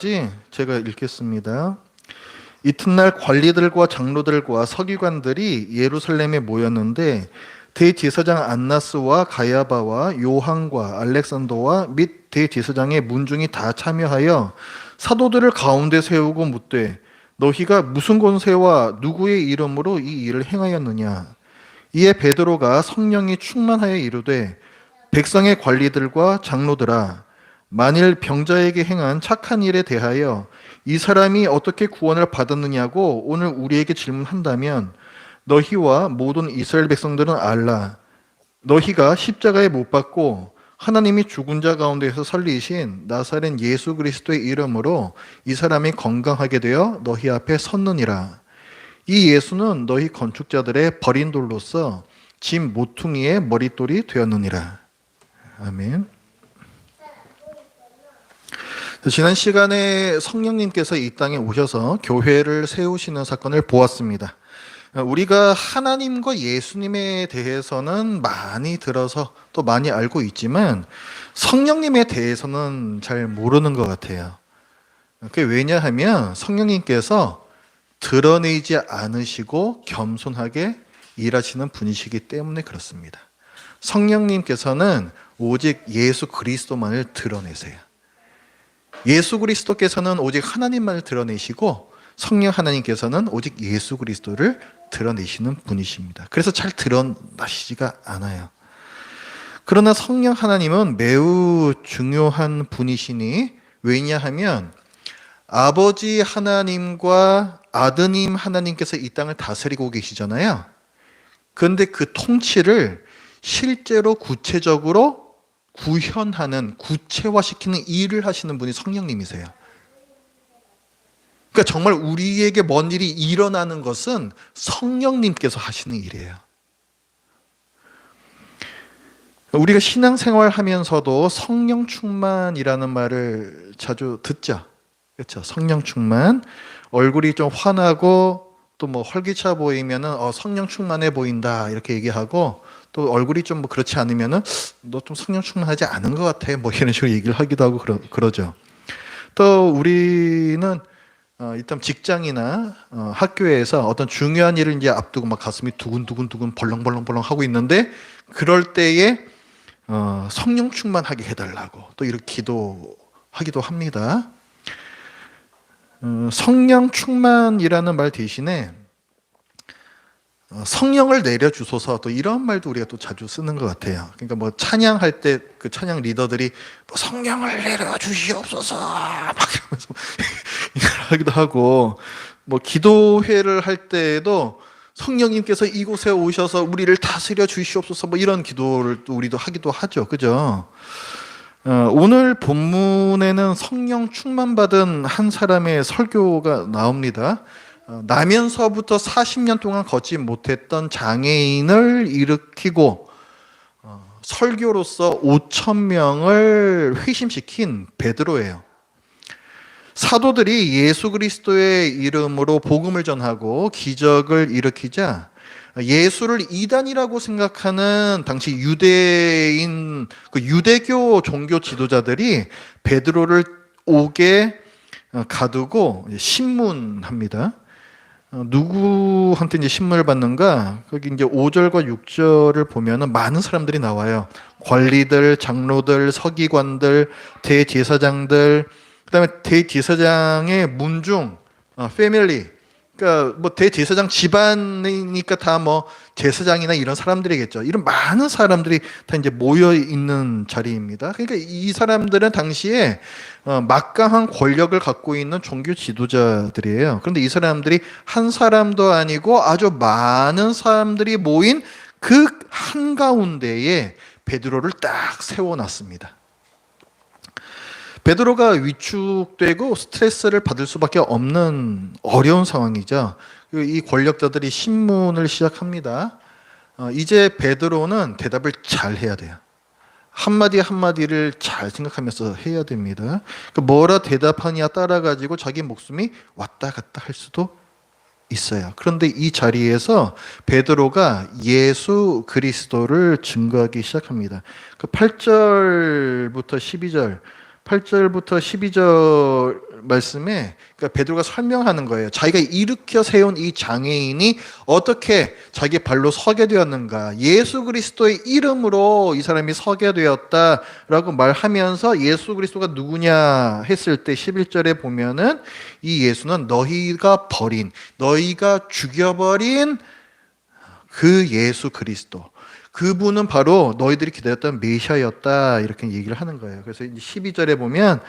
제가 읽겠습니다. 이튿날 관리들과 장로들과 서기관들이 예루살렘에 모였는데 대제사장 안나스와 가야바와 요한과 알렉산더와 및 대제사장의 문중이 다 참여하여 사도들을 가운데 세우고 묻되 너희가 무슨 권세와 누구의 이름으로 이 일을 행하였느냐. 이에 베드로가 성령이 충만하여 이르되 백성의 관리들과 장로들아, 만일 병자에게 행한 착한 일에 대하여 이 사람이 어떻게 구원을 받았느냐고 오늘 우리에게 질문한다면 너희와 모든 이스라엘 백성들은 알라. 너희가 십자가에 못 박고 하나님이 죽은 자 가운데에서 살리신 나사렛 예수 그리스도의 이름으로 이 사람이 건강하게 되어 너희 앞에 섰느니라. 이 예수는 너희 건축자들의 버린 돌로서 짐 모퉁이의 머릿돌이 되었느니라. 아멘. 지난 시간에 성령님께서 이 땅에 오셔서 교회를 세우시는 사건을 보았습니다. 우리가 하나님과 예수님에 대해서는 많이 들어서 또 많이 알고 있지만 성령님에 대해서는 잘 모르는 것 같아요. 그게 왜냐하면 성령님께서 드러내지 않으시고 겸손하게 일하시는 분이시기 때문에 그렇습니다. 성령님께서는 오직 예수 그리스도만을 드러내세요. 예수 그리스도께서는 오직 하나님만을 드러내시고 성령 하나님께서는 오직 예수 그리스도를 드러내시는 분이십니다. 그래서 잘 드러나시지가 않아요. 그러나 성령 하나님은 매우 중요한 분이시니 왜냐하면 아버지 하나님과 아드님 하나님께서 이 땅을 다스리고 계시잖아요. 그런데 그 통치를 실제로 구체적으로 구현하는, 구체화시키는 일을 하시는 분이 성령님이세요. 그러니까 정말 우리에게 뭔 일이 일어나는 것은 성령님께서 하시는 일이에요. 우리가 신앙생활 하면서도 성령 충만이라는 말을 자주 듣죠. 그렇죠. 성령 충만. 얼굴이 좀 환하고 또 뭐 활기차 보이면은 성령 충만해 보인다 이렇게 얘기하고 또 얼굴이 좀 뭐 그렇지 않으면은 너 좀 성령 충만하지 않은 것 같아 뭐 이런 식으로 얘기를 하기도 하고 그러죠. 또 우리는 일단 직장이나 학교에서 어떤 중요한 일을 이제 앞두고 막 가슴이 두근두근 벌렁벌렁 하고 있는데 그럴 때에 성령 충만하게 해달라고 또 이렇게 기도하기도 합니다. 성령 충만이라는 말 대신에 성령을 내려주소서 또 이런 말도 우리가 또 자주 쓰는 것 같아요. 그러니까 뭐 찬양할 때 그 찬양 리더들이 뭐 성령을 내려주시옵소서 막 이러면서 이걸 하기도 하고 뭐 기도회를 할 때에도 성령님께서 이곳에 오셔서 우리를 다스려 주시옵소서 뭐 이런 기도를 또 우리도 하기도 하죠. 그죠? 오늘 본문에는 성령 충만받은 한 사람의 설교가 나옵니다. 나면서부터 40년 동안 걷지 못했던 장애인을 일으키고 설교로서 5,000명을 회심시킨 베드로예요. 사도들이 예수 그리스도의 이름으로 복음을 전하고 기적을 일으키자 예수를 이단이라고 생각하는 당시 유대인, 그 유대교 종교 지도자들이 베드로를 옥에 가두고 신문합니다. 누구한테 이제 신문을 받는가? 거기 이제 5절과 6절을 보면은 많은 사람들이 나와요. 관리들, 장로들, 서기관들, 대제사장들, 그다음에 대제사장의 문중, 패밀리. 그러니까 뭐 대제사장 집안이니까 다 뭐 제사장이나 이런 사람들이겠죠. 이런 많은 사람들이 다 이제 모여 있는 자리입니다. 그러니까 이 사람들은 당시에 막강한 권력을 갖고 있는 종교 지도자들이에요. 그런데 이 사람들이 한 사람도 아니고 아주 많은 사람들이 모인 그 한가운데에 베드로를 딱 세워놨습니다. 베드로가 위축되고 스트레스를 받을 수밖에 없는 어려운 상황이죠. 이 권력자들이 신문을 시작합니다. 이제 베드로는 대답을 잘 해야 돼요. 한마디 한마디를 잘 생각하면서 해야 됩니다. 뭐라 대답하냐 따라가지고 자기 목숨이 왔다 갔다 할 수도 있어요. 그런데 이 자리에서 베드로가 예수 그리스도를 증거하기 시작합니다. 8절부터 12절 8절부터 12절 말씀에 그러니까 베드로가 설명하는 거예요. 자기가 일으켜 세운 이 장애인이 어떻게 자기 발로 서게 되었는가. 예수 그리스도의 이름으로 이 사람이 서게 되었다라고 말하면서 예수 그리스도가 누구냐 했을 때 11절에 보면은 이 예수는 너희가 죽여버린 그 예수 그리스도. 그분은 바로 너희들이 기다렸던 메시아였다 이렇게 얘기를 하는 거예요. 그래서 12절에 보면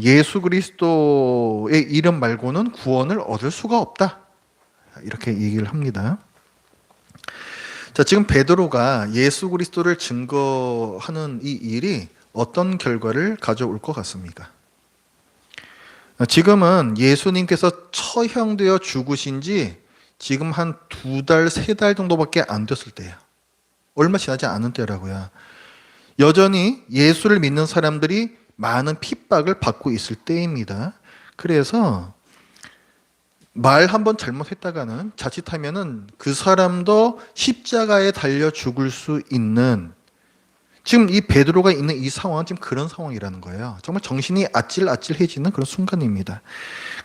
예수 그리스도의 이름 말고는 구원을 얻을 수가 없다 이렇게 얘기를 합니다. 자, 지금 베드로가 예수 그리스도를 증거하는 이 일이 어떤 결과를 가져올 것 같습니까? 지금은 예수님께서 처형되어 죽으신 지 지금 한 2달, 3달 정도밖에 안 됐을 때예요. 얼마 지나지 않은 때라고요. 여전히 예수를 믿는 사람들이 많은 핍박을 받고 있을 때입니다. 그래서 말 한번 잘못했다가는 자칫하면은 그 사람도 십자가에 달려 죽을 수 있는 지금 이 베드로가 있는 이 상황은 지금 그런 상황이라는 거예요. 정말 정신이 아찔아찔해지는 그런 순간입니다.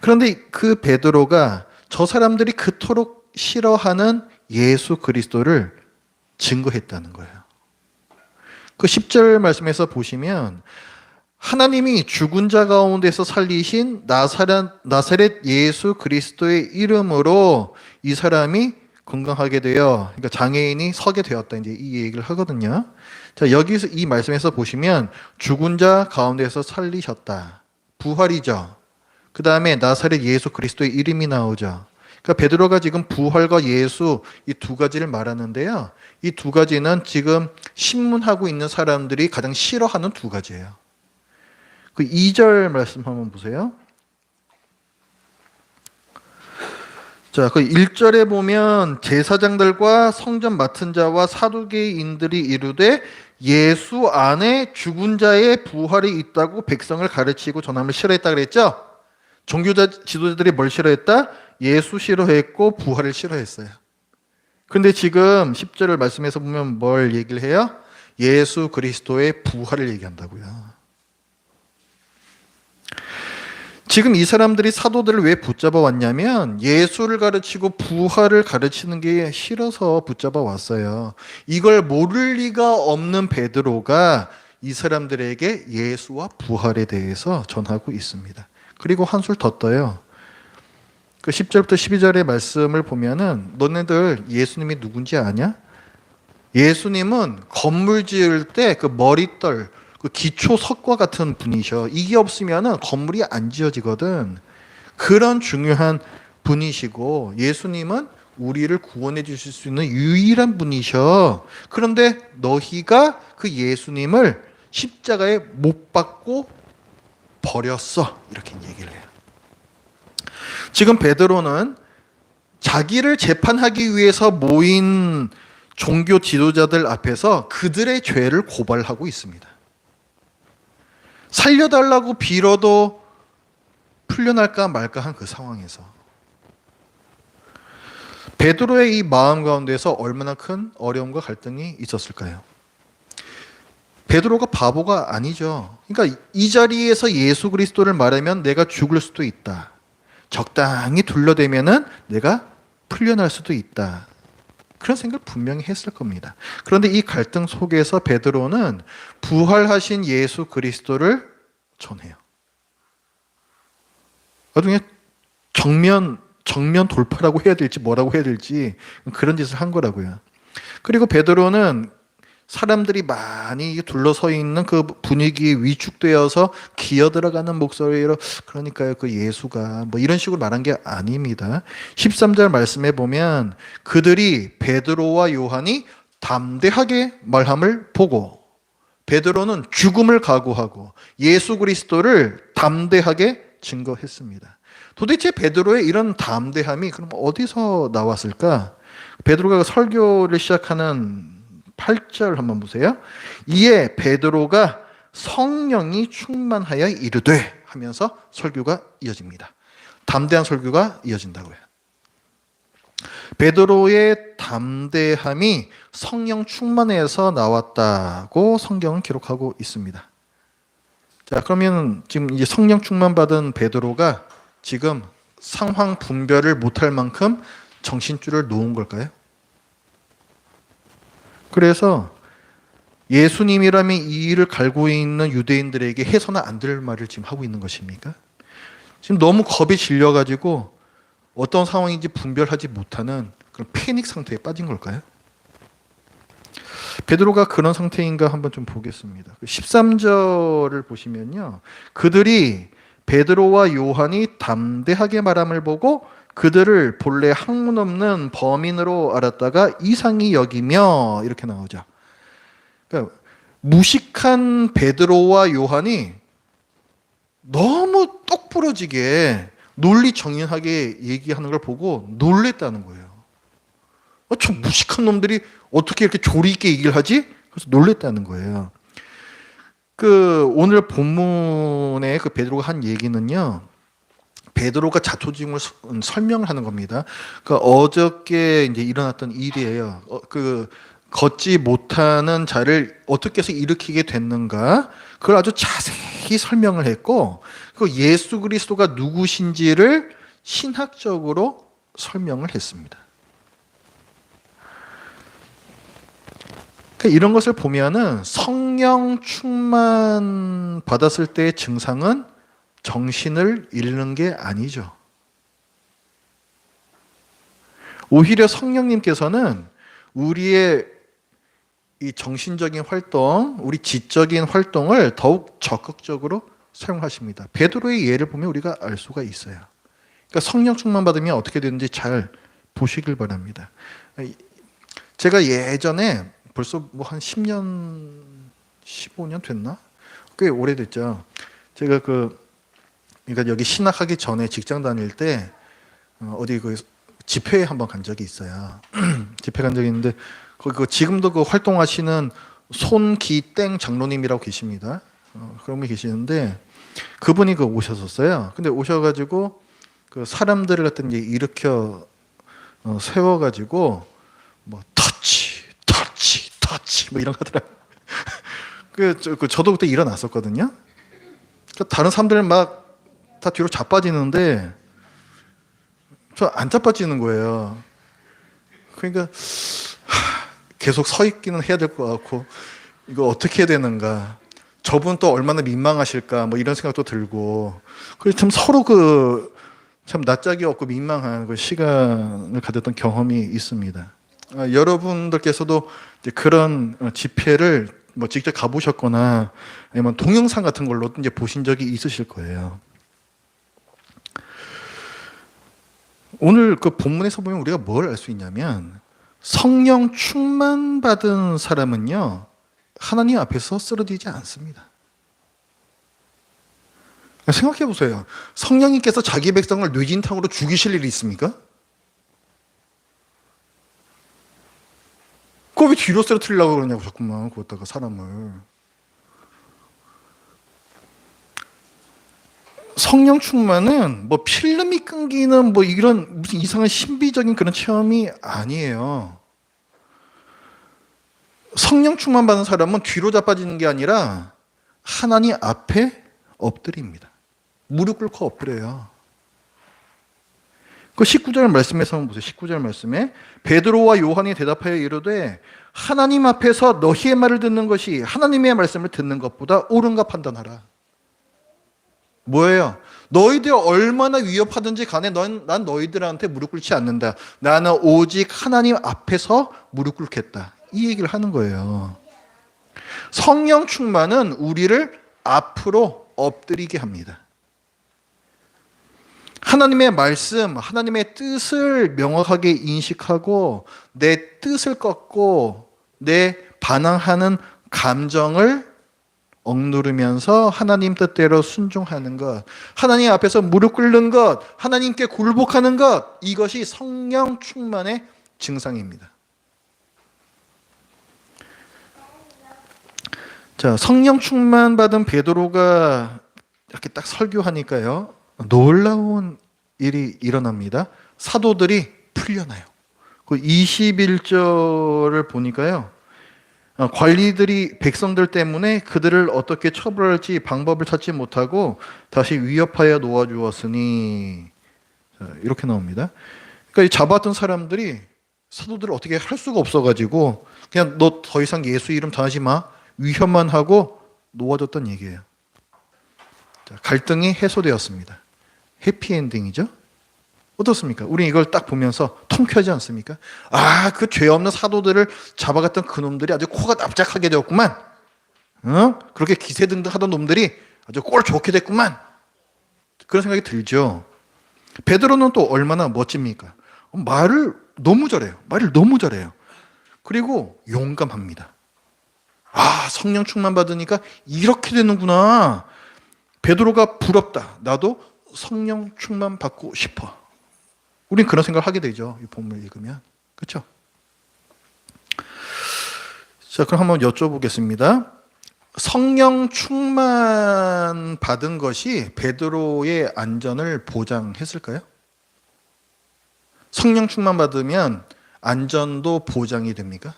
그런데 그 베드로가 저 사람들이 그토록 싫어하는 예수 그리스도를 증거했다는 거예요. 그 10절 말씀에서 보시면 하나님이 죽은 자 가운데서 살리신 나사렛 예수 그리스도의 이름으로 이 사람이 건강하게 되어 그러니까 장애인이 서게 되었다 이제 이 얘기를 하거든요. 자, 여기서 이 말씀에서 보시면 죽은 자 가운데서 살리셨다. 부활이죠. 그 다음에 나사렛 예수 그리스도의 이름이 나오죠. 그러니까 베드로가 지금 부활과 예수 이 두 가지를 말하는데요. 이 두 가지는 지금 신문하고 있는 사람들이 가장 싫어하는 두 가지예요. 그 2절 말씀 한번 보세요. 자, 그 1절에 보면 제사장들과 성전 맡은 자와 사두개인들이 이르되 예수 안에 죽은 자의 부활이 있다고 백성을 가르치고 전함을 싫어했다 그랬죠? 종교자 지도자들이 뭘 싫어했다? 예수 싫어했고 부활을 싫어했어요. 근데 지금 10절을 말씀해서 보면 뭘 얘기를 해요? 예수 그리스도의 부활을 얘기한다고요. 지금 이 사람들이 사도들을 왜 붙잡아 왔냐면 예수를 가르치고 부활을 가르치는 게 싫어서 붙잡아 왔어요. 이걸 모를 리가 없는 베드로가 이 사람들에게 예수와 부활에 대해서 전하고 있습니다. 그리고 한술 더 떠요. 그 10절부터 12절의 말씀을 보면은 너네들 예수님이 누군지 아냐? 예수님은 건물 지을 때 그 머리떨 그 기초 석과 같은 분이셔. 이게 없으면은 건물이 안 지어지거든. 그런 중요한 분이시고 예수님은 우리를 구원해 주실 수 있는 유일한 분이셔. 그런데 너희가 그 예수님을 십자가에 못 박고 버렸어. 이렇게 얘기를 해요. 지금 베드로는 자기를 재판하기 위해서 모인 종교 지도자들 앞에서 그들의 죄를 고발하고 있습니다. 살려달라고 빌어도 풀려날까 말까 한 그 상황에서 베드로의 이 마음 가운데서 얼마나 큰 어려움과 갈등이 있었을까요? 베드로가 바보가 아니죠. 그러니까 이 자리에서 예수 그리스도를 말하면 내가 죽을 수도 있다. 적당히 둘러대면은 내가 풀려날 수도 있다. 그런 생각을 분명히 했을 겁니다. 그런데 이 갈등 속에서 베드로는 부활하신 예수 그리스도를 전해요. 나중에 정면 돌파라고 해야 될지 뭐라고 해야 될지 그런 짓을 한 거라고요. 그리고 베드로는 사람들이 많이 둘러서 있는 그 분위기에 위축되어서 기어들어가는 목소리로 그러니까요 그 예수가 뭐 이런 식으로 말한 게 아닙니다. 13절 말씀에 보면 그들이 베드로와 요한이 담대하게 말함을 보고 베드로는 죽음을 각오하고 예수 그리스도를 담대하게 증거했습니다. 도대체 베드로의 이런 담대함이 그럼 어디서 나왔을까? 베드로가 설교를 시작하는 8절 한번 보세요. 이에 베드로가 성령이 충만하여 이르되 하면서 설교가 이어집니다. 담대한 설교가 이어진다고요. 베드로의 담대함이 성령 충만해서 나왔다고 성경은 기록하고 있습니다. 자, 그러면 지금 이제 성령 충만 받은 베드로가 지금 상황 분별을 못할 만큼 정신줄을 놓은 걸까요? 그래서 예수님이라면 이 일을 갈고 있는 유대인들에게 해서는 안 될 말을 지금 하고 있는 것입니까? 지금 너무 겁에 질려가지고 어떤 상황인지 분별하지 못하는 그런 패닉 상태에 빠진 걸까요? 베드로가 그런 상태인가 한번 좀 보겠습니다. 13절을 보시면요. 그들이 베드로와 요한이 담대하게 말함을 보고 그들을 본래 학문 없는 범인으로 알았다가 이상히 여기며 이렇게 나오죠. 그러니까 무식한 베드로와 요한이 너무 똑부러지게 논리정연하게 얘기하는 걸 보고 놀랬다는 거예요. 저 무식한 놈들이 어떻게 이렇게 조리 있게 얘기를 하지? 그래서 놀랬다는 거예요. 오늘 본문에 베드로가 한 얘기는요. 베드로가 자초지종을 설명을 하는 겁니다. 어저께 이제 일어났던 일이에요. 걷지 못하는 자를 어떻게 해서 일으키게 됐는가? 그걸 아주 자세히 설명을 했고, 예수 그리스도가 누구신지를 신학적으로 설명을 했습니다. 이런 것을 보면은 성령 충만 받았을 때의 증상은 정신을 잃는 게 아니죠. 오히려 성령님께서는 우리의 이 정신적인 활동, 우리 지적인 활동을 더욱 적극적으로 사용하십니다. 베드로의 예를 보면 우리가 알 수가 있어요. 그러니까 성령 충만 받으면 어떻게 되는지 잘 보시길 바랍니다. 제가 예전에 벌써 한 10년, 15년 됐나? 꽤 오래됐죠. 제가 그러니까 여기 신학하기 전에 직장 다닐 때 어디 집회에 한번 간 적이 있어요. 집회 간 적이 있는데 지금도 활동하시는 손기땡 장로님이라고 계십니다. 그런 분이 계시는데 그분이 오셨었어요. 근데 오셔가지고 사람들을 갖다 이제 일으켜 세워가지고 뭐 터치 뭐 이런 거 하더라고요. 저도 그때 일어났었거든요. 다른 사람들 막 다 뒤로 자빠지는데 저 안 자빠지는 거예요. 그러니까 계속 서 있기는 해야 될 것 같고 이거 어떻게 해야 되는가. 저분 또 얼마나 민망하실까 뭐 이런 생각도 들고 그래서 참 서로 참 낯짝이 없고 민망한 시간을 가졌던 경험이 있습니다. 여러분들께서도 이제 그런 집회를 뭐 직접 가보셨거나 아니면 동영상 같은 걸로 이제 보신 적이 있으실 거예요. 오늘 본문에서 보면 우리가 뭘 알 수 있냐면 성령 충만 받은 사람은요 하나님 앞에서 쓰러지지 않습니다. 생각해 보세요. 성령님께서 자기 백성을 뇌진탕으로 죽이실 일이 있습니까? 그거 왜 뒤로 쓰러뜨리려고 그러냐고 자꾸만 그것다가 사람을. 성령 충만은 뭐 필름이 끊기는 뭐 이런 무슨 이상한 신비적인 그런 체험이 아니에요. 성령 충만 받은 사람은 뒤로 자빠지는 게 아니라 하나님 앞에 엎드립니다. 무릎 꿇고 엎드려요. 19절 말씀에서 한번 보세요. 19절 말씀에 베드로와 요한이 대답하여 이르되 하나님 앞에서 너희의 말을 듣는 것이 하나님의 말씀을 듣는 것보다 옳은가 판단하라. 뭐예요? 너희들 얼마나 위협하든지 간에 난 너희들한테 무릎 꿇지 않는다. 나는 오직 하나님 앞에서 무릎 꿇겠다. 이 얘기를 하는 거예요. 성령 충만은 우리를 앞으로 엎드리게 합니다. 하나님의 말씀, 하나님의 뜻을 명확하게 인식하고 내 뜻을 꺾고 내 반항하는 감정을 억누르면서 하나님 뜻대로 순종하는 것, 하나님 앞에서 무릎 꿇는 것, 하나님께 굴복하는 것, 이것이 성령 충만의 증상입니다. 자, 성령 충만 받은 베드로가 이렇게 딱 설교하니까요, 놀라운 일이 일어납니다. 사도들이 풀려나요. 21절을 보니까요, 관리들이 백성들 때문에 그들을 어떻게 처벌할지 방법을 찾지 못하고 다시 위협하여 놓아주었으니, 자, 이렇게 나옵니다. 그러니까 이 잡았던 사람들이 사도들을 어떻게 할 수가 없어가지고 그냥 너 더 이상 예수 이름 전하지 마, 위협만 하고 놓아줬던 얘기예요. 자, 갈등이 해소되었습니다. 해피엔딩이죠. 어떻습니까? 우리 이걸 딱 보면서 통쾌하지 않습니까? 아, 그 죄 없는 사도들을 잡아갔던 그 놈들이 아주 코가 납작하게 되었구만. 그렇게 기세등등하던 놈들이 아주 꼴 좋게 됐구만. 그런 생각이 들죠. 베드로는 또 얼마나 멋집니까? 말을 너무 잘해요. 말을 너무 잘해요. 그리고 용감합니다. 아, 성령 충만 받으니까 이렇게 되는구나. 베드로가 부럽다. 나도 성령 충만 받고 싶어. 우린 그런 생각을 하게 되죠. 이 본문을 읽으면. 그렇죠? 자, 그럼 한번 여쭤보겠습니다. 성령 충만 받은 것이 베드로의 안전을 보장했을까요? 성령 충만 받으면 안전도 보장이 됩니까?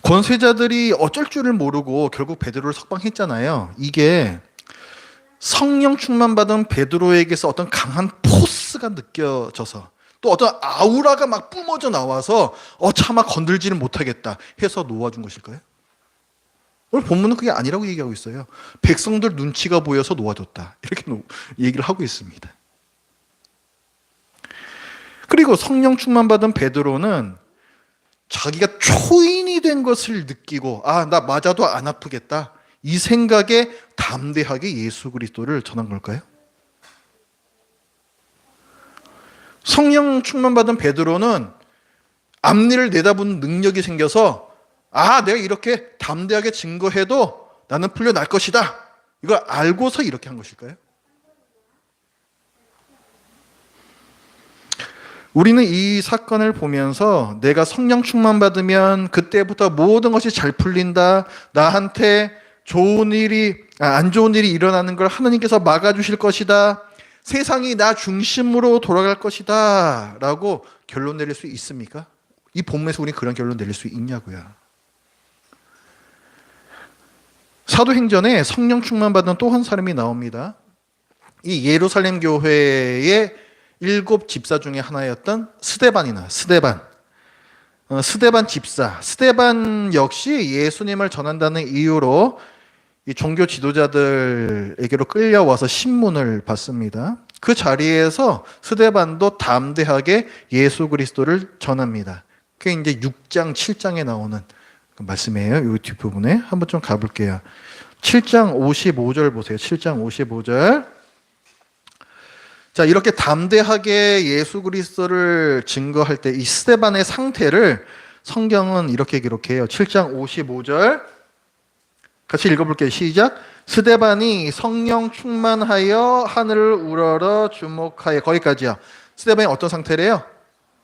권세자들이 어쩔 줄을 모르고 결국 베드로를 석방했잖아요. 이게 성령 충만 받은 베드로에게서 어떤 강한 포스가 느껴져서 또 어떤 아우라가 막 뿜어져 나와서 차마 건들지는 못하겠다 해서 놓아준 것일까요? 오늘 본문은 그게 아니라고 얘기하고 있어요. 백성들 눈치가 보여서 놓아줬다. 이렇게 얘기를 하고 있습니다. 그리고 성령 충만 받은 베드로는 자기가 초인이 된 것을 느끼고 나 맞아도 안 아프겠다. 이 생각에 담대하게 예수 그리스도를 전한 걸까요? 성령 충만 받은 베드로는 앞니를 내다보는 능력이 생겨서 내가 이렇게 담대하게 증거해도 나는 풀려날 것이다. 이걸 알고서 이렇게 한 것일까요? 우리는 이 사건을 보면서 내가 성령 충만 받으면 그때부터 모든 것이 잘 풀린다. 나한테 안 좋은 일이 일어나는 걸 하나님께서 막아주실 것이다. 세상이 나 중심으로 돌아갈 것이다. 라고 결론 내릴 수 있습니까? 이 본문에서 우리는 그런 결론 내릴 수 있냐고요. 사도행전에 성령 충만 받은 또 한 사람이 나옵니다. 이 예루살렘 교회의 7 집사 중에 하나였던 스데반 집사. 스데반 역시 예수님을 전한다는 이유로 이 종교 지도자들에게로 끌려와서 신문을 받습니다. 그 자리에서 스데반도 담대하게 예수 그리스도를 전합니다. 그게 이제 6장, 7장에 나오는 그 말씀이에요. 이 뒷부분에 한번 좀 가볼게요. 7장 55절 보세요. 7장 55절. 자, 이렇게 담대하게 예수 그리스도를 증거할 때 이 스데반의 상태를 성경은 이렇게 기록해요. 7장 55절 같이 읽어볼게요. 시작. 스데반이 성령 충만하여 하늘을 우러러 주목하여. 거기까지요. 스데반이 어떤 상태래요?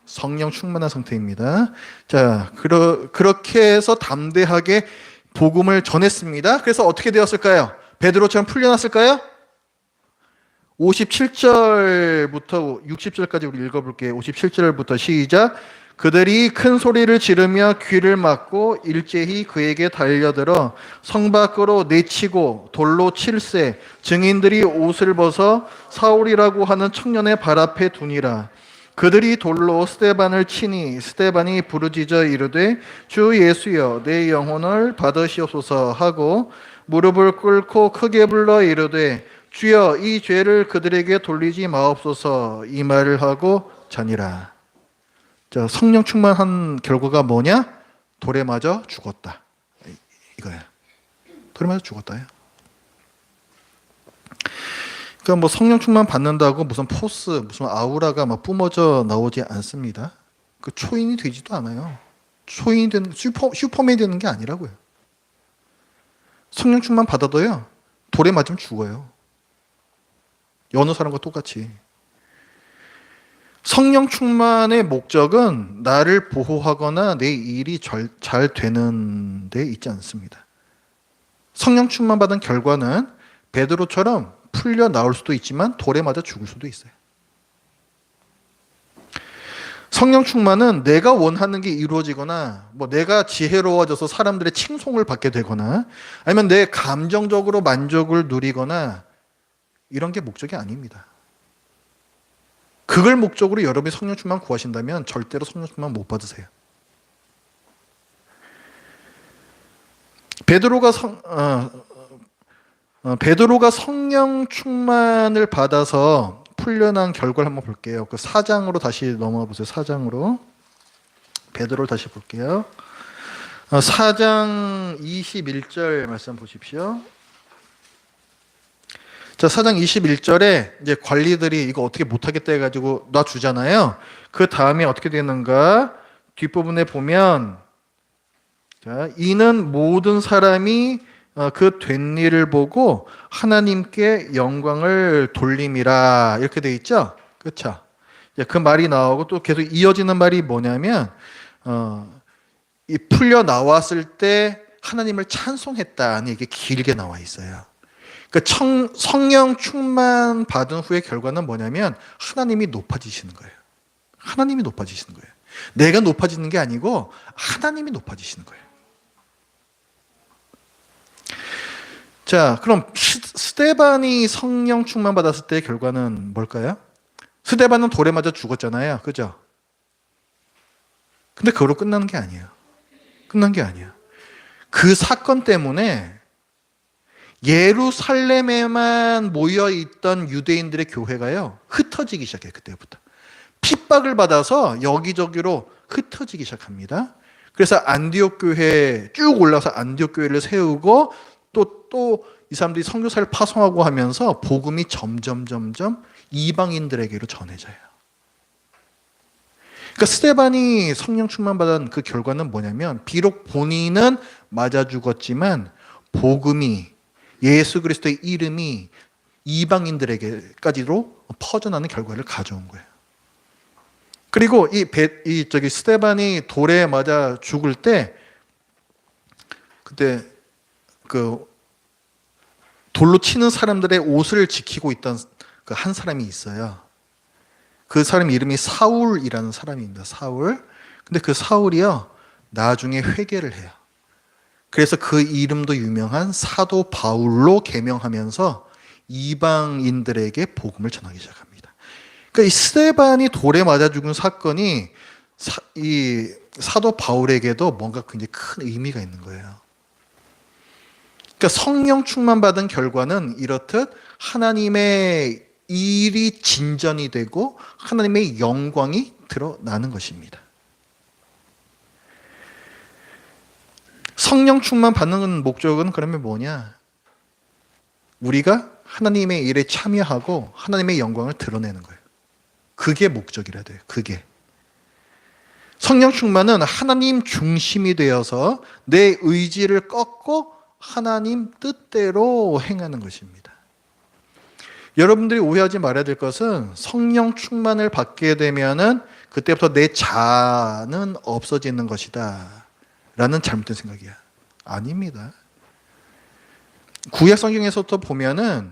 성령 충만한 상태입니다. 자, 그렇게 해서 담대하게 복음을 전했습니다. 그래서 어떻게 되었을까요? 베드로처럼 풀려났을까요? 57절부터 60절까지 우리 읽어볼게요. 57절부터 시작. 그들이 큰 소리를 지르며 귀를 막고 일제히 그에게 달려들어 성 밖으로 내치고 돌로 칠세. 증인들이 옷을 벗어 사울이라고 하는 청년의 발 앞에 두니라. 그들이 돌로 스데반을 치니 스데반이 부르짖어 이르되 주 예수여 내 영혼을 받으시옵소서 하고 무릎을 꿇고 크게 불러 이르되 주여 이 죄를 그들에게 돌리지 마옵소서 이 말을 하고 자니라. 자, 성령 충만한 결과가 뭐냐? 돌에 맞아 죽었다. 이거야. 돌에 맞아 죽었다요. 그러니까 뭐 성령 충만 받는다고 무슨 포스, 무슨 아우라가 막 뿜어져 나오지 않습니다. 그 초인이 되지도 않아요. 초인이 되는 슈퍼맨이 되는 게 아니라고요. 성령 충만 받아도요. 돌에 맞으면 죽어요. 여느 사람과 똑같이. 성령 충만의 목적은 나를 보호하거나 내 일이 잘 되는 데 있지 않습니다. 성령 충만 받은 결과는 베드로처럼 풀려 나올 수도 있지만 돌에 맞아 죽을 수도 있어요. 성령 충만은 내가 원하는 게 이루어지거나 뭐 내가 지혜로워져서 사람들의 칭송을 받게 되거나 아니면 내 감정적으로 만족을 누리거나 이런 게 목적이 아닙니다. 그걸 목적으로 여러분이 성령 충만 구하신다면 절대로 성령 충만 못 받으세요. 베드로가 성령 충만을 받아서 풀려난 결과를 한번 볼게요. 그 4장으로 다시 넘어가 보세요. 4장으로. 베드로를 다시 볼게요. 4장 21절 말씀 보십시오. 자, 4장 21절에 이제 관리들이 이거 어떻게 못하겠다 해가지고 놔주잖아요. 그 다음에 어떻게 되는가? 뒷부분에 보면, 자, 이는 모든 사람이 그 된 일을 보고 하나님께 영광을 돌림이라 이렇게 돼 있죠. 그렇죠? 그 말이 나오고 또 계속 이어지는 말이 뭐냐면 이 풀려 나왔을 때 하나님을 찬송했다는 이게 길게 나와 있어요. 그러니까 성령 충만 받은 후의 결과는 뭐냐면 하나님이 높아지시는 거예요. 하나님이 높아지시는 거예요. 내가 높아지는 게 아니고 하나님이 높아지시는 거예요. 자, 그럼 스데반이 성령 충만 받았을 때의 결과는 뭘까요? 스데반은 돌에 맞아 죽었잖아요. 그죠? 근데 그걸로 끝나는 게 아니에요. 끝난 게 아니야. 그 사건 때문에 예루살렘에만 모여있던 유대인들의 교회가요, 흩어지기 시작해요. 그때부터. 핍박을 받아서 여기저기로 흩어지기 시작합니다. 그래서 안디옥 교회 쭉 올라서 안디옥 교회를 세우고 또 이 사람들이 선교사를 파송하고 하면서 복음이 점점 이방인들에게로 전해져요. 그러니까 스데반이 성령 충만 받은 그 결과는 뭐냐면 비록 본인은 맞아 죽었지만 복음이 예수 그리스도의 이름이 이방인들에게까지로 퍼져나는 결과를 가져온 거예요. 그리고 스데반이 돌에 맞아 죽을 때 그때 그 돌로 치는 사람들의 옷을 지키고 있던 그 한 사람이 있어요. 그 사람 이름이 사울이라는 사람입니다. 사울. 근데 그 사울이요, 나중에 회개를 해요. 그래서 그 이름도 유명한 사도 바울로 개명하면서 이방인들에게 복음을 전하기 시작합니다. 그러니까 이 스데반이 돌에 맞아 죽은 사건이 이 사도 바울에게도 뭔가 굉장히 큰 의미가 있는 거예요. 그러니까 성령 충만 받은 결과는 이렇듯 하나님의 일이 진전이 되고 하나님의 영광이 드러나는 것입니다. 성령 충만 받는 목적은 그러면 뭐냐? 우리가 하나님의 일에 참여하고 하나님의 영광을 드러내는 거예요. 그게 목적이라 돼요. 그게. 성령 충만은 하나님 중심이 되어서 내 의지를 꺾고 하나님 뜻대로 행하는 것입니다. 여러분들이 오해하지 말아야 될 것은 성령 충만을 받게 되면은 그때부터 내 자아는 없어지는 것이다 라는 잘못된 생각이야. 아닙니다. 구약 성경에서부터 보면은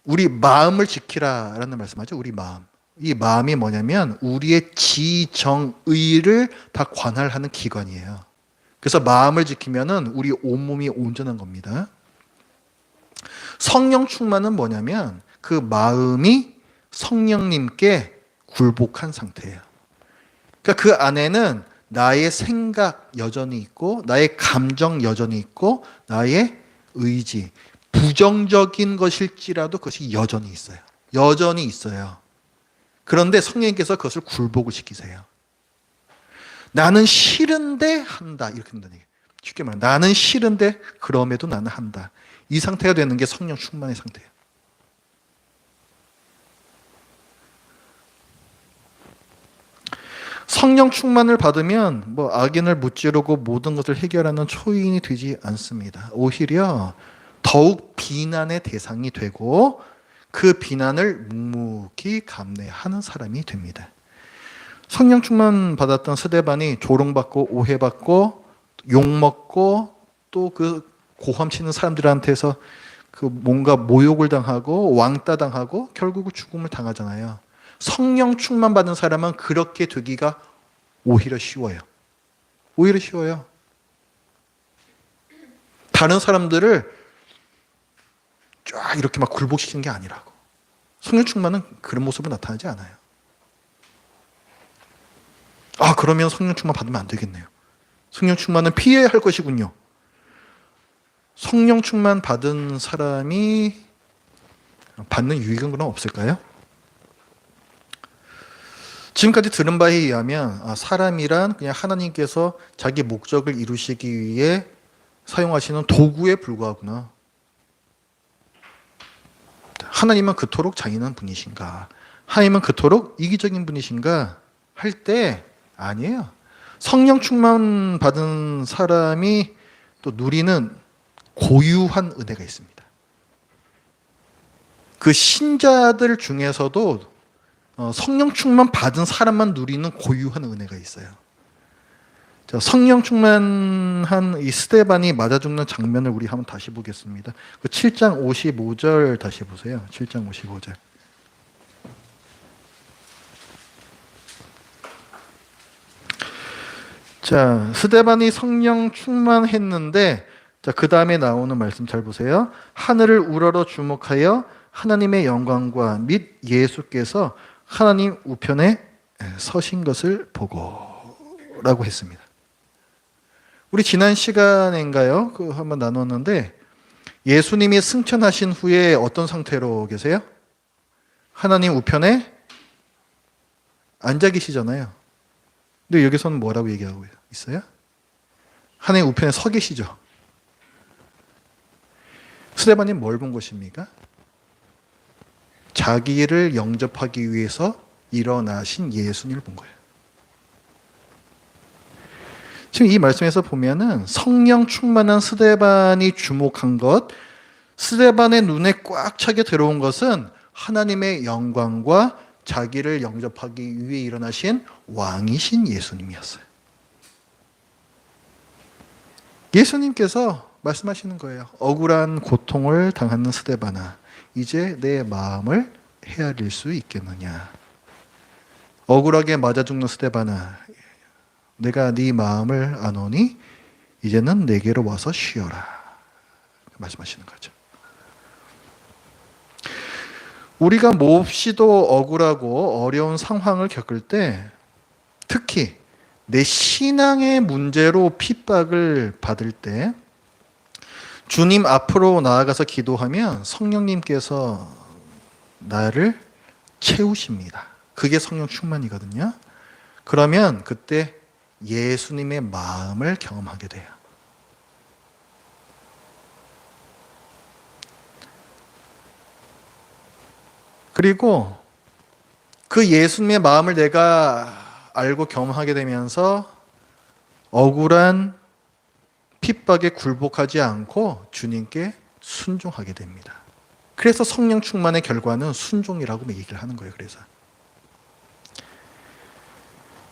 우리 마음을 지키라 라는 말씀하죠. 우리 마음. 이 마음이 뭐냐면 우리의 지정의를 다 관할하는 기관이에요. 그래서 마음을 지키면은 우리 온몸이 온전한 겁니다. 성령 충만은 뭐냐면 그 마음이 성령님께 굴복한 상태예요. 그러니까 그 안에는 나의 생각 여전히 있고 나의 감정 여전히 있고 나의 의지, 부정적인 것일지라도 그것이 여전히 있어요. 여전히 있어요. 그런데 성령님께서 그것을 굴복을 시키세요. 나는 싫은데 한다. 이렇게 된다는 얘기예요. 쉽게 말하면 나는 싫은데 그럼에도 나는 한다. 이 상태가 되는 게 성령 충만의 상태예요. 성령 충만을 받으면 뭐 악인을 무찌르고 모든 것을 해결하는 초인이 되지 않습니다. 오히려 더욱 비난의 대상이 되고 그 비난을 묵묵히 감내하는 사람이 됩니다. 성령 충만 받았던 스데반이 조롱받고 오해받고 욕먹고 또 그 고함치는 사람들한테서 그 뭔가 모욕을 당하고 왕따 당하고 결국 죽음을 당하잖아요. 성령 충만 받은 사람은 그렇게 되기가 오히려 쉬워요. 오히려 쉬워요. 다른 사람들을 쫙 이렇게 막 굴복시키는 게 아니라고. 성령 충만은 그런 모습으로 나타나지 않아요. 아, 그러면 성령 충만 받으면 안 되겠네요. 성령 충만은 피해야 할 것이군요. 성령 충만 받은 사람이 받는 유익은 그럼 없을까요? 지금까지 들은 바에 의하면 사람이란 그냥 하나님께서 자기 목적을 이루시기 위해 사용하시는 도구에 불과하구나. 하나님은 그토록 잔인한 분이신가? 하나님은 그토록 이기적인 분이신가? 할 때 아니에요. 성령 충만 받은 사람이 또 누리는 고유한 은혜가 있습니다. 그 신자들 중에서도 성령 충만 받은 사람만 누리는 고유한 은혜가 있어요. 자, 성령 충만한 이 스데반이 맞아 죽는 장면을 우리 한번 다시 보겠습니다. 그 7장 55절 다시 보세요. 7장 55절. 자, 스데반이 성령 충만했는데, 자, 그 다음에 나오는 말씀 잘 보세요. 하늘을 우러러 주목하여 하나님의 영광과 및 예수께서 하나님 우편에 서신 것을 보고라고 했습니다. 우리 지난 시간인가요? 그 한번 나눴는데 예수님이 승천하신 후에 어떤 상태로 계세요? 하나님 우편에 앉아 계시잖아요. 근데 여기서는 뭐라고 얘기하고 있어요? 하나님 우편에 서 계시죠. 스데반이 뭘 본 것입니까? 자기를 영접하기 위해서 일어나신 예수님을 본 거예요. 지금 이 말씀에서 보면은 성령 충만한 스데반이 주목한 것, 스데반의 눈에 꽉 차게 들어온 것은 하나님의 영광과 자기를 영접하기 위해 일어나신 왕이신 예수님이었어요. 예수님께서 말씀하시는 거예요. 억울한 고통을 당하는 스데반아, 이제 내 마음을 헤아릴 수 있겠느냐. 억울하게 맞아 죽는 스데반아, 내가 네 마음을 아노니 이제는 내게로 와서 쉬어라. 말씀하시는 거죠. 우리가 몹시도 억울하고 어려운 상황을 겪을 때, 특히 내 신앙의 문제로 핍박을 받을 때 주님 앞으로 나아가서 기도하면 성령님께서 나를 채우십니다. 그게 성령 충만이거든요. 그러면 그때 예수님의 마음을 경험하게 돼요. 그리고 그 예수님의 마음을 내가 알고 경험하게 되면서 억울한 핍박에 굴복하지 않고 주님께 순종하게 됩니다. 그래서 성령 충만의 결과는 순종이라고 얘기를 하는 거예요. 그래서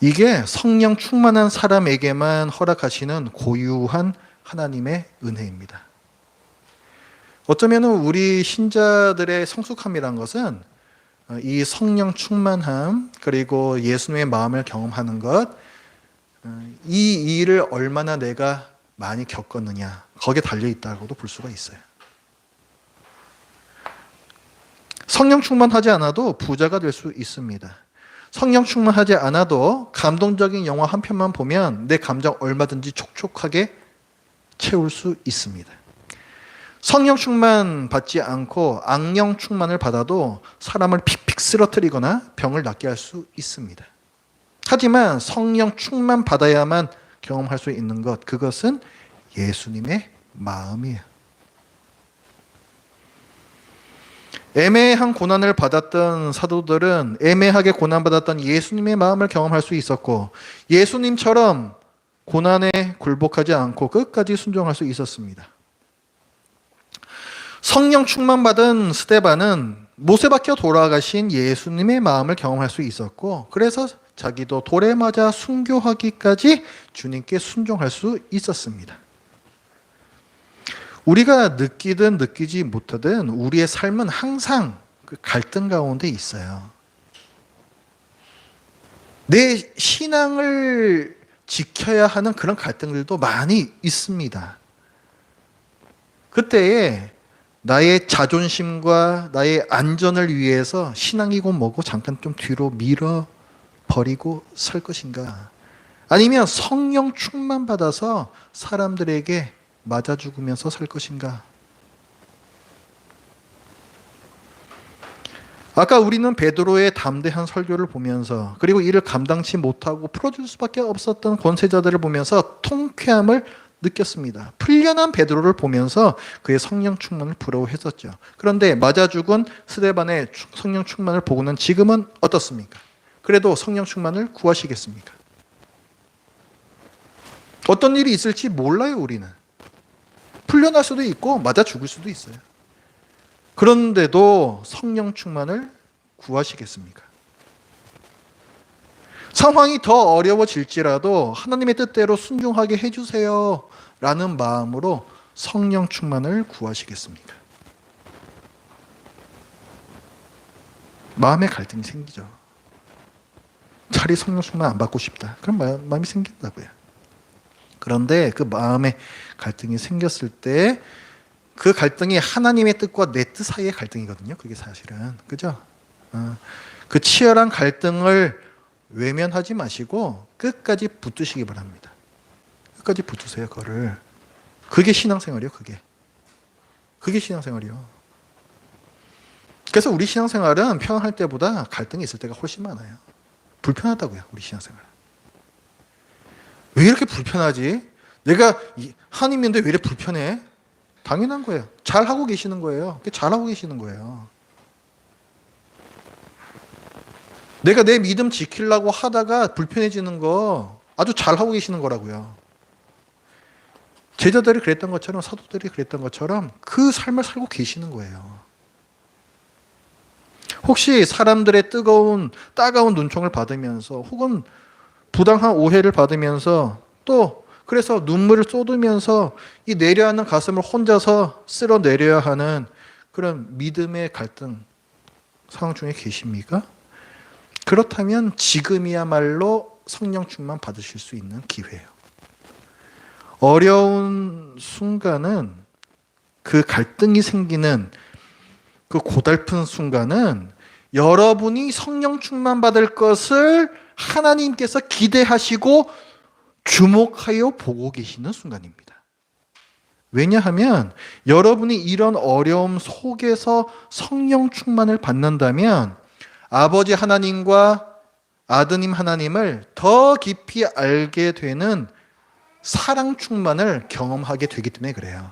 이게 성령 충만한 사람에게만 허락하시는 고유한 하나님의 은혜입니다. 어쩌면 우리 신자들의 성숙함이란 것은 이 성령 충만함, 그리고 예수님의 마음을 경험하는 것, 이 일을 얼마나 내가 많이 겪었느냐, 거기에 달려있다고도 볼 수가 있어요. 성령 충만하지 않아도 부자가 될 수 있습니다. 성령 충만하지 않아도 감동적인 영화 한 편만 보면 내 감정 얼마든지 촉촉하게 채울 수 있습니다. 성령 충만 받지 않고 악령 충만을 받아도 사람을 픽픽 쓰러뜨리거나 병을 낫게 할 수 있습니다. 하지만 성령 충만 받아야만 경험할 수 있는 것, 그것은 예수님의 마음이에요. 애매한 고난을 받았던 사도들은 애매하게 고난받았던 예수님의 마음을 경험할 수 있었고, 예수님처럼 고난에 굴복하지 않고 끝까지 순종할 수 있었습니다. 성령 충만받은 스데반은 못에 박혀 돌아가신 예수님의 마음을 경험할 수 있었고, 그래서 자기도 돌에 맞아 순교하기까지 주님께 순종할 수 있었습니다. 우리가 느끼든 느끼지 못하든 우리의 삶은 항상 그 갈등 가운데 있어요. 내 신앙을 지켜야 하는 그런 갈등들도 많이 있습니다. 그때에 나의 자존심과 나의 안전을 위해서 신앙이고 뭐고 잠깐 좀 뒤로 밀어 버리고 설 것인가? 아니면 성령 충만 받아서 사람들에게 맞아 죽으면서 살 것인가? 아까 우리는 베드로의 담대한 설교를 보면서 그리고 이를 감당치 못하고 풀어줄 수밖에 없었던 권세자들을 보면서 통쾌함을 느꼈습니다. 풀려난 베드로를 보면서 그의 성령 충만을 부러워했었죠. 그런데 맞아 죽은 스데반의 성령 충만을 보고는 지금은 어떻습니까? 그래도 성령 충만을 구하시겠습니까? 어떤 일이 있을지 몰라요, 우리는. 풀려날 수도 있고 맞아 죽을 수도 있어요. 그런데도 성령 충만을 구하시겠습니까? 상황이 더 어려워질지라도 하나님의 뜻대로 순종하게 해주세요 라는 마음으로 성령 충만을 구하시겠습니까? 마음의 갈등이 생기죠. 차라리 성령 충만 안 받고 싶다. 그런 마음이 생긴다고요. 그런데 그 마음의 갈등이 생겼을 때 그 갈등이 하나님의 뜻과 내 뜻 사이의 갈등이거든요. 그게 사실은. 그죠? 그 치열한 갈등을 외면하지 마시고 끝까지 붙드시기 바랍니다. 끝까지 붙으세요, 그거를. 그게 신앙생활이요, 그게. 그게 신앙생활이요. 그래서 우리 신앙생활은 평안할 때보다 갈등이 있을 때가 훨씬 많아요. 불편하다고요, 우리 신앙생활. 왜 이렇게 불편하지? 내가 하나님인데 왜 이렇게 불편해? 당연한 거예요. 잘하고 계시는 거예요. 잘하고 계시는 거예요. 내가 내 믿음 지키려고 하다가 불편해지는 거 아주 잘하고 계시는 거라고요. 제자들이 그랬던 것처럼 사도들이 그랬던 것처럼 그 삶을 살고 계시는 거예요. 혹시 사람들의 따가운 눈총을 받으면서 혹은 부당한 오해를 받으면서 또 그래서 눈물을 쏟으면서 이 내려하는 가슴을 혼자서 쓸어내려야 하는 그런 믿음의 갈등 상황 중에 계십니까? 그렇다면 지금이야말로 성령 충만 받으실 수 있는 기회예요. 어려운 순간은 그 갈등이 생기는 그 고달픈 순간은 여러분이 성령 충만 받을 것을 하나님께서 기대하시고 주목하여 보고 계시는 순간입니다. 왜냐하면 여러분이 이런 어려움 속에서 성령 충만을 받는다면 아버지 하나님과 아드님 하나님을 더 깊이 알게 되는 사랑 충만을 경험하게 되기 때문에 그래요.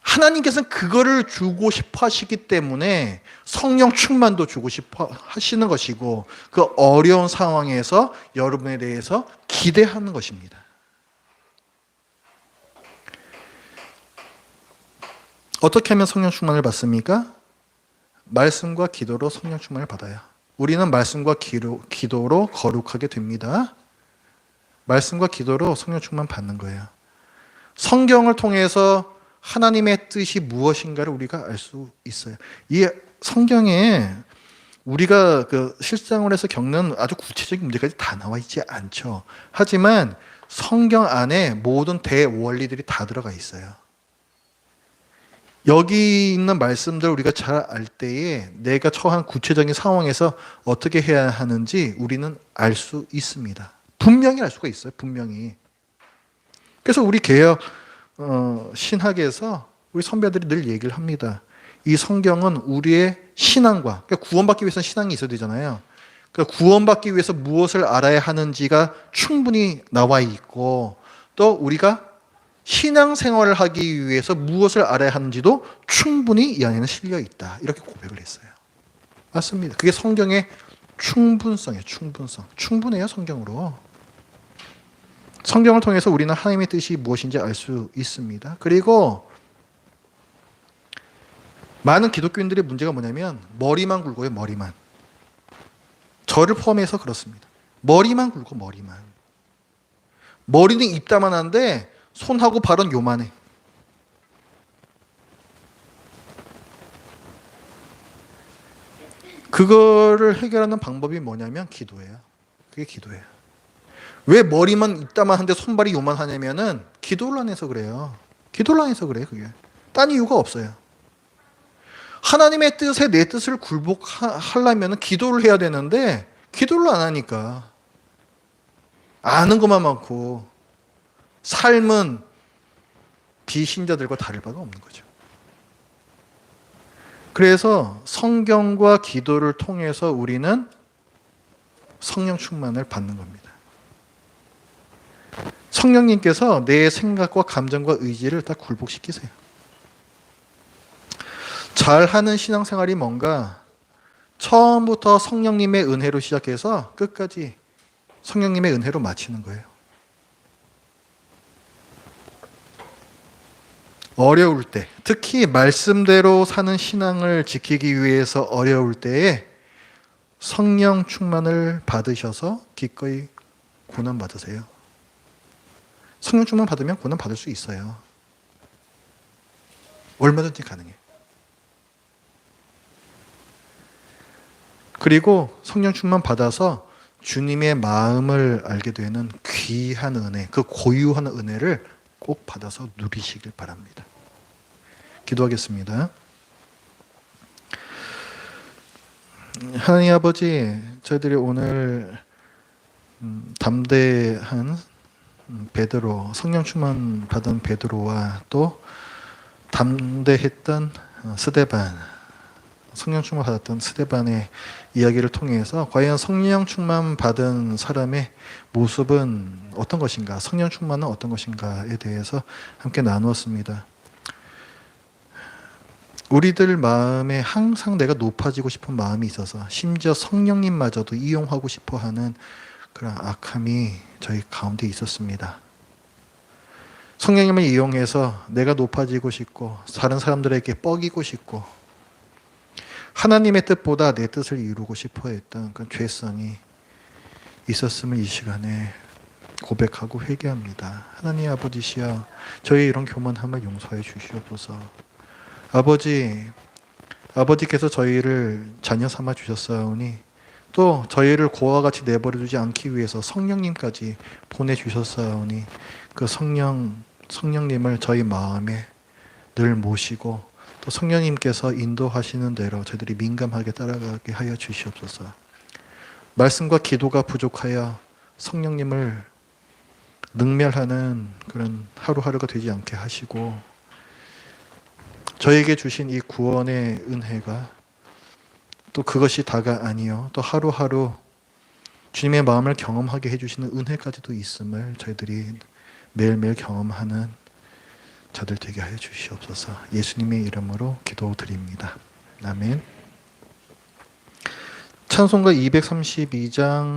하나님께서는 그거를 주고 싶어 하시기 때문에 성령 충만도 주고 싶어 하시는 것이고 그 어려운 상황에서 여러분에 대해서 기대하는 것입니다. 어떻게 하면 성령 충만을 받습니까? 말씀과 기도로 성령 충만을 받아요. 우리는 말씀과 기도로 거룩하게 됩니다. 말씀과 기도로 성령 충만 받는 거예요. 성경을 통해서 하나님의 뜻이 무엇인가를 우리가 알 수 있어요. 이 성경에 우리가 그 실생활에서 겪는 아주 구체적인 문제까지 다 나와 있지 않죠. 하지만 성경 안에 모든 대원리들이 다 들어가 있어요. 여기 있는 말씀들을 우리가 잘 알 때에 내가 처한 구체적인 상황에서 어떻게 해야 하는지 우리는 알 수 있습니다. 분명히 알 수가 있어요. 분명히. 그래서 우리 개혁 신학에서 우리 선배들이 늘 얘기를 합니다. 이 성경은 우리의 신앙과 그러니까 구원받기 위해서는 신앙이 있어야 되잖아요. 그러니까 구원받기 위해서 무엇을 알아야 하는지가 충분히 나와 있고 또 우리가 신앙생활을 하기 위해서 무엇을 알아야 하는지도 충분히 이 안에는 실려 있다. 이렇게 고백을 했어요. 맞습니다. 그게 성경의 충분성이에요. 충분성. 충분해요, 성경으로. 성경을 통해서 우리는 하나님의 뜻이 무엇인지 알 수 있습니다. 그리고 많은 기독교인들의 문제가 뭐냐면 머리만 굵어요. 머리만. 저를 포함해서 그렇습니다. 머리만 굵고 머리만. 머리는 입다만한데 손하고 발은 요만해. 그거를 해결하는 방법이 뭐냐면 기도예요. 그게 기도예요. 왜 머리만 이따만 한데 손발이 요만하냐면은 기도를 안 해서 그래요. 기도를 안 해서 그래요. 그게 딴 이유가 없어요. 하나님의 뜻에 내 뜻을 굴복하려면 기도를 해야 되는데 기도를 안 하니까 아는 것만 많고 삶은 비신자들과 다를 바가 없는 거죠. 그래서 성경과 기도를 통해서 우리는 성령 충만을 받는 겁니다. 성령님께서 내 생각과 감정과 의지를 다 굴복시키세요. 잘하는 신앙생활이 뭔가 처음부터 성령님의 은혜로 시작해서 끝까지 성령님의 은혜로 마치는 거예요. 어려울 때, 특히 말씀대로 사는 신앙을 지키기 위해서 어려울 때에 성령 충만을 받으셔서 기꺼이 고난 받으세요. 성령 충만 받으면 고난 받을 수 있어요. 얼마든지 가능해요. 그리고 성령 충만 받아서 주님의 마음을 알게 되는 귀한 은혜, 그 고유한 은혜를 꼭 받아서 누리시길 바랍니다. 기도하겠습니다. 하나님 아버지, 저희들이 오늘 담대한 베드로, 성령 충만 받은 베드로와 또 담대했던 스데반, 성령 충만 받았던 스데반의 이야기를 통해서 과연 성령 충만 받은 사람의 모습은 어떤 것인가, 성령 충만은 어떤 것인가에 대해서 함께 나누었습니다. 우리들 마음에 항상 내가 높아지고 싶은 마음이 있어서 심지어 성령님마저도 이용하고 싶어 하는 그런 악함이 저희 가운데 있었습니다. 성령님을 이용해서 내가 높아지고 싶고 다른 사람들에게 뻐기고 싶고 하나님의 뜻보다 내 뜻을 이루고 싶어 했던 그런 죄성이 있었음을 이 시간에 고백하고 회개합니다. 하나님 아버지시여, 저희 이런 교만함을 용서해 주시옵소서. 아버지께서 저희를 자녀 삼아 주셨사오니 또 저희를 고와 같이 내버려 두지 않기 위해서 성령님까지 보내주셨사오니 그 성령님을 저희 마음에 늘 모시고 또 성령님께서 인도하시는 대로 저희들이 민감하게 따라가게 하여 주시옵소서. 말씀과 기도가 부족하여 성령님을 능멸하는 그런 하루하루가 되지 않게 하시고 저에게 주신 이 구원의 은혜가 또 그것이 다가 아니요 또 하루하루 주님의 마음을 경험하게 해주시는 은혜까지도 있음을 저희들이 매일매일 경험하는 자들 되게 하여 주시옵소서. 예수님의 이름으로 기도드립니다. 아멘. 찬송가 232장